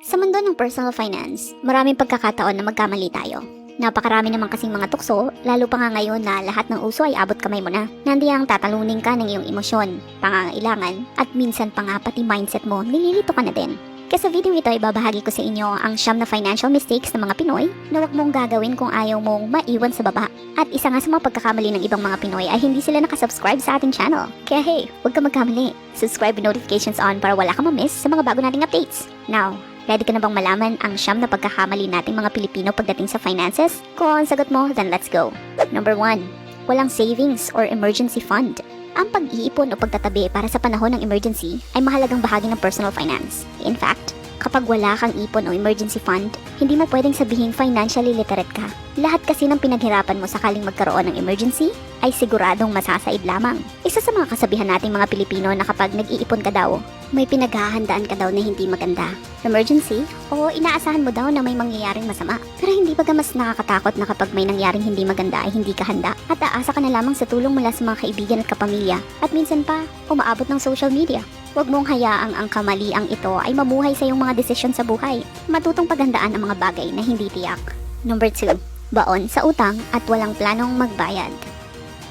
Sa mundo ng personal finance, maraming pagkakataon na magkamali tayo. Napakarami naman kasing mga tukso, lalo pa nga ngayon na lahat ng uso ay abot kamay mo na. Nandiyang tatalunin ka ng iyong emosyon, pangangailangan, at minsan pa nga pati mindset mo, nililito ka na din. Kaya sa video ito ay babahagi ko sa inyo ang 9 na financial mistakes ng mga Pinoy na huwag mong gagawin kung ayaw mong maiwan sa baba. At isa nga sa mga pagkakamali ng ibang mga Pinoy ay hindi sila nakasubscribe sa ating channel. Kaya hey, huwag ka magkamali. Subscribe with notifications on para wala kang ma-miss sa mga bago nating updates. Now, ready ka na bang malaman ang 9 na pagkakamali nating mga Pilipino pagdating sa finances? Kung ang sagot mo, then let's go. Number 1. Walang savings or emergency fund. Ang pag-iipon o pagtatabi para sa panahon ng emergency ay mahalagang bahagi ng personal finance. In fact, kapag wala kang ipon o emergency fund, hindi mo pwedeng sabihin financially literate ka. Lahat kasi ng pinaghirapan mo sakaling magkaroon ng emergency ay siguradong masasaid lamang. Isa sa mga kasabihan nating mga Pilipino na kapag nag-iipon ka daw, may pinaghahandaan ka daw na hindi maganda. Emergency o inaasahan mo daw na may mangyayaring masama. Pero hindi ba mas nakakatakot na kapag may nangyaring hindi maganda ay hindi ka handa at aasa ka na lamang sa tulong mula sa mga kaibigan at kapamilya at minsan pa umaabot ng social media. Huwag mong hayaang ang kamaliang ito ay mamuhay sa iyong mga desisyon sa buhay. Matutong paghandaan ang mga bagay na hindi tiyak. Number 2. Baon sa utang at walang planong magbayad.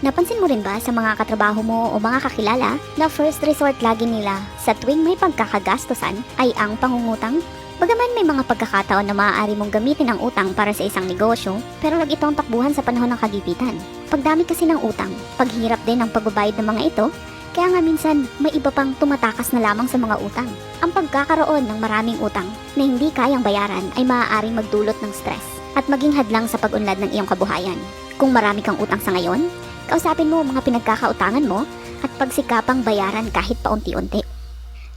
Napansin mo rin ba sa mga katrabaho mo o mga kakilala na first resort lagi nila sa tuwing may pagkakagastusan ay ang pangungutang? Bagaman may mga pagkakataon na maaari mong gamitin ang utang para sa isang negosyo, pero wag itong takbuhan sa panahon ng kagipitan. Pagdami kasi ng utang, paghirap din ang pagbabayad ng mga ito, kaya nga minsan may iba pang tumatakas na lamang sa mga utang. Ang pagkakaroon ng maraming utang na hindi kayang bayaran ay maaaring magdulot ng stress at maging hadlang sa pag-unlad ng iyong kabuhayan. Kung marami kang utang sa ngayon, kausapin mo mga pinagkakautangan mo at pagsikapang bayaran kahit paunti-unti.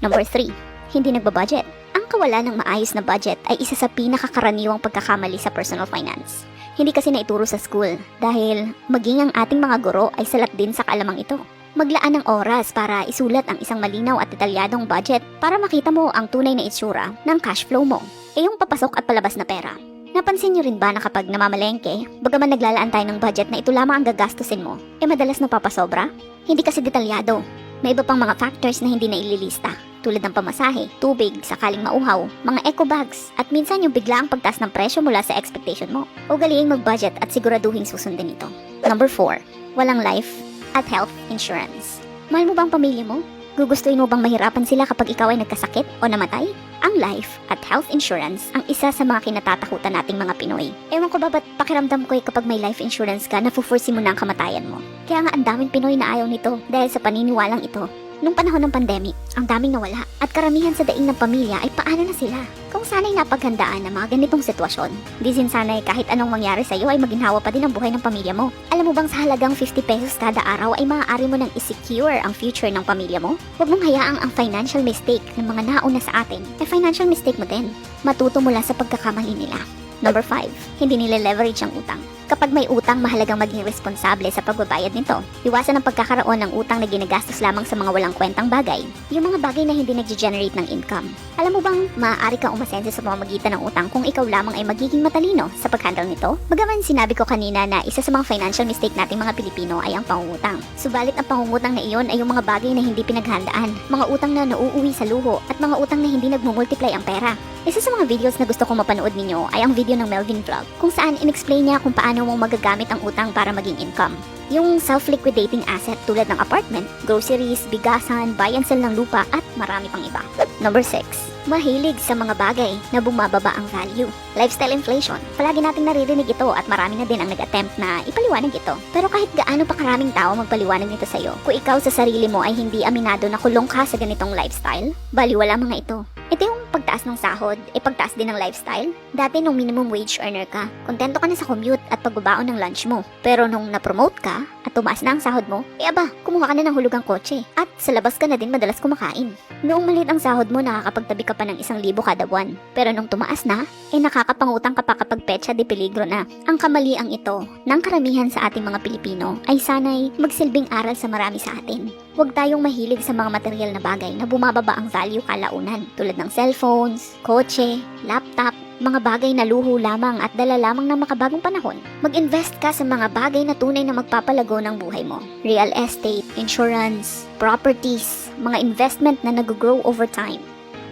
Number 3. Hindi nagbabudget. Ang kawalan ng maayos na budget ay isa sa pinakakaraniwang pagkakamali sa personal finance. Hindi kasi naituro sa school dahil maging ang ating mga guro ay salat din sa kaalamang ito. Maglaan ng oras para isulat ang isang malinaw at detalyadong budget para makita mo ang tunay na itsura ng cash flow mo, yung papasok at palabas na pera. Napansin niyo rin ba na kapag namamalengke, bagaman naglalaan tayo ng budget na ito lamang ang gagastusin mo, madalas napapasobra? Hindi kasi detalyado. May iba pang mga factors na hindi na ililista, tulad ng pamasahe, tubig, sakaling mauhaw, mga eco bags, at minsan yung biglaang pagtaas ng presyo mula sa expectation mo. Ugaliing mag-budget at siguraduhin susundin ito. Number 4. Walang life at health insurance. Mahal mo bang pamilya mo? Gugustuhin mo bang mahirapan sila kapag ikaw ay nagkasakit o namatay? Ang life at health insurance ang isa sa mga kinatatakutan nating mga Pinoy. Ewan ko ba ba't pakiramdam ko kapag may life insurance ka, nafuforce mo na ang kamatayan mo. Kaya nga ang daming Pinoy na ayaw nito dahil sa paniniwalang ito. Nung panahon ng pandemic, ang daming nawala at karamihan sa daing ng pamilya ay paano na sila? Kung sana'y napaghandaan ng mga ganitong sitwasyon, di sin sana'y kahit anong mangyari sa iyo ay maginhawa pa din ang buhay ng pamilya mo. Alam mo bang sa halagang 50 pesos kada araw ay maaari mo nang isecure ang future ng pamilya mo? Huwag mong hayaang ang financial mistake ng mga nauna sa atin ay financial mistake mo din. Matuto mula sa pagkakamali nila. Number 5. Hindi nila leverage ang utang. Kapag may utang, mahalagang maging responsable sa pagbabayad nito. Iwasan ang pagkakaroon ng utang na ginagastos lamang sa mga walang kwentang bagay. Yung mga bagay na hindi nag-generate ng income. Alam mo bang maaari kang umasenso sa pamamagitan ng utang kung ikaw lamang ay magiging matalino sa pag-handle nito? Bagaman sinabi ko kanina na isa sa mga financial mistake nating mga Pilipino ay ang pangungutang. Subalit ang pangungutang na iyon ay yung mga bagay na hindi pinaghandaan, mga utang na nauuwi sa luho at mga utang na hindi nagmumultiply ang pera. Isa sa mga videos na gusto kong mapanood ninyo ay ang video ng Melvin Vlog kung saan in-explain niya kung paano mong magagamit ang utang para maging income. Yung self-liquidating asset tulad ng apartment, groceries, bigasan, buy and sell ng lupa at marami pang iba. Number 6. Mahilig sa mga bagay na bumababa ang value. Lifestyle inflation. Palagi nating naririnig ito at marami na din ang nag-attempt na ipaliwanag ito. Pero kahit gaano pa karaming tao magpaliwanag nito sa'yo, kung ikaw sa sarili mo ay hindi aminado na kulong ka sa ganitong lifestyle, baliwala mga ito. Ito yung pagtaas ng sahod, pagtaas din ng lifestyle. Dati nung minimum wage earner ka, kontento ka na sa commute at pagbabaon ng lunch mo. Pero nung na-promote ka at tumaas na ang sahod mo, aba, kumuha ka na ng hulugang kotse. At sa labas ka na din madalas kumakain. Noong maliit ang sahod mo, nakakapagtabi ka pa ng 1,000 kada buwan. Pero nung tumaas na, nakakapangutang ka pa kapag petsa de peligro na. Ang kamaliang ito ng karamihan sa ating mga Pilipino ay sana'y magsilbing aral sa marami sa atin. Huwag tayong mahilig sa mga material na bagay na bumababa ang value kalaunan tulad ng cellphones, kotse, laptop, mga bagay na luho lamang at dala lamang ng makabagong panahon. Mag-invest ka sa mga bagay na tunay na magpapalago ng buhay mo. Real estate, insurance, properties, mga investment na nag-grow over time.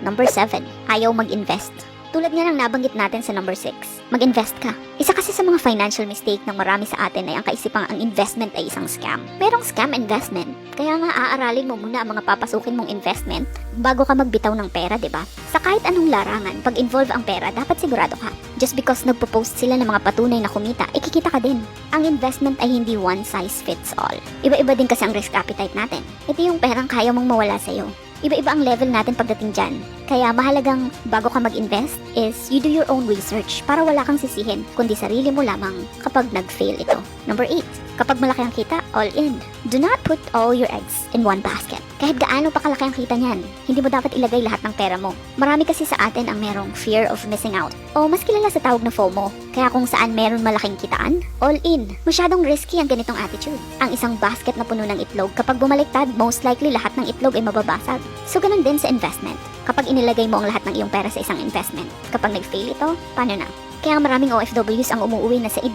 Number 7, ayaw mag-invest. Tulad nga ng nabanggit natin sa number 6, mag-invest ka. Isa kasi sa mga financial mistake ng marami sa atin ay ang kaisipang ang investment ay isang scam. Merong scam investment, kaya nga aaralin mo muna ang mga papasukin mong investment bago ka magbitaw ng pera, di ba? Sa kahit anong larangan, pag involve ang pera, dapat sigurado ka. Just because nagpo-post sila ng mga patunay na kumita, kikita ka din. Ang investment ay hindi one size fits all. Iba-iba din kasi ang risk appetite natin. Ito yung perang kaya mong mawala sa'yo. Iba-iba ang level natin pagdating dyan. Kaya mahalagang bago ka mag-invest is you do your own research para wala kang sisihin kundi sarili mo lamang kapag nag-fail ito. Number 8, kapag malaki ang kita, all in. Do not put all your eggs in one basket. Kahit gaano pa kalaki ang kita niyan, hindi mo dapat ilagay lahat ng pera mo. Marami kasi sa atin ang merong fear of missing out o mas kilala sa tawag na FOMO. Kaya kung saan meron malaking kitaan, all in. Masyadong risky ang ganitong attitude. Ang isang basket na puno ng itlog, kapag bumaliktad, most likely lahat ng itlog ay mababasag. So ganun din sa investment. Kapag inilagay mo ang lahat ng iyong pera sa isang investment, kapag nag-fail ito, paano na? Kaya maraming OFWs ang umuuwi na said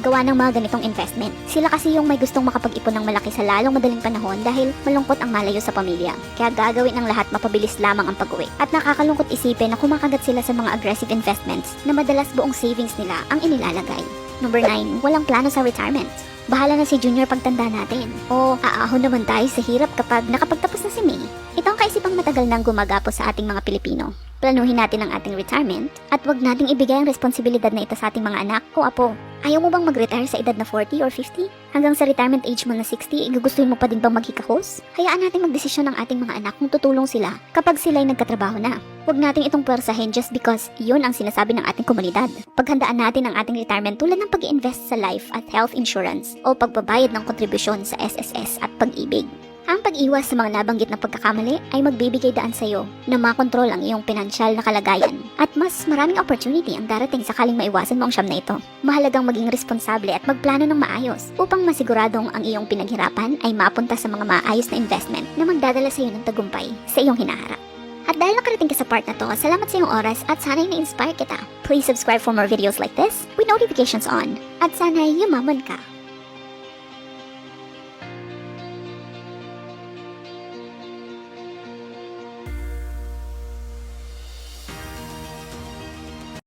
gawa ng mga ganitong investment. Sila kasi yung may gustong makapag-ipon ng malaki sa lalong madaling panahon dahil malungkot ang malayo sa pamilya. Kaya gagawin ng lahat mapabilis lamang ang pag-uwi. At nakakalungkot isipin na kumakagat sila sa mga aggressive investments na madalas buong savings nila ang inilalagay. Number 9, walang plano sa retirement. Bahala na si Junior pagtanda natin. O aahon naman tayo sa hirap kapag nakapagtapos na si May. Ito ang kaisipang matagal nang gumagapo sa ating mga Pilipino. Planuhin natin ang ating retirement at wag nating ibigay ang responsibilidad na ito sa ating mga anak o apo. Ayaw mo bang mag-retire sa edad na 40 or 50? Hanggang sa retirement age mo na 60, gugustuhin mo pa din bang maghikahos? Hayaan natin magdesisyon ng ating mga anak kung tutulong sila kapag sila'y nagkatrabaho na. Huwag nating itong pwersahin just because yun ang sinasabi ng ating komunidad. Paghandaan natin ang ating retirement tulad ng pag-i-invest sa life at health insurance o pagbabayad ng kontribusyon sa SSS at pag-ibig. Ang pag-iwas sa mga nabanggit na pagkakamali ay magbibigay daan sa iyo na makontrol ang iyong pinansyal na kalagayan at mas maraming opportunity ang darating sakaling maiwasan mo ang siyam na ito. Mahalagang maging responsable at magplano ng maayos upang masiguradong ang iyong pinaghirapan ay mapunta sa mga maayos na investment na magdadala sa iyo ng tagumpay sa iyong hinaharap. At dahil nakarating ka sa part na to, salamat sa iyong oras at sana'y na-inspire kita. Please subscribe for more videos like this with notifications on at sana'y yumaman ka.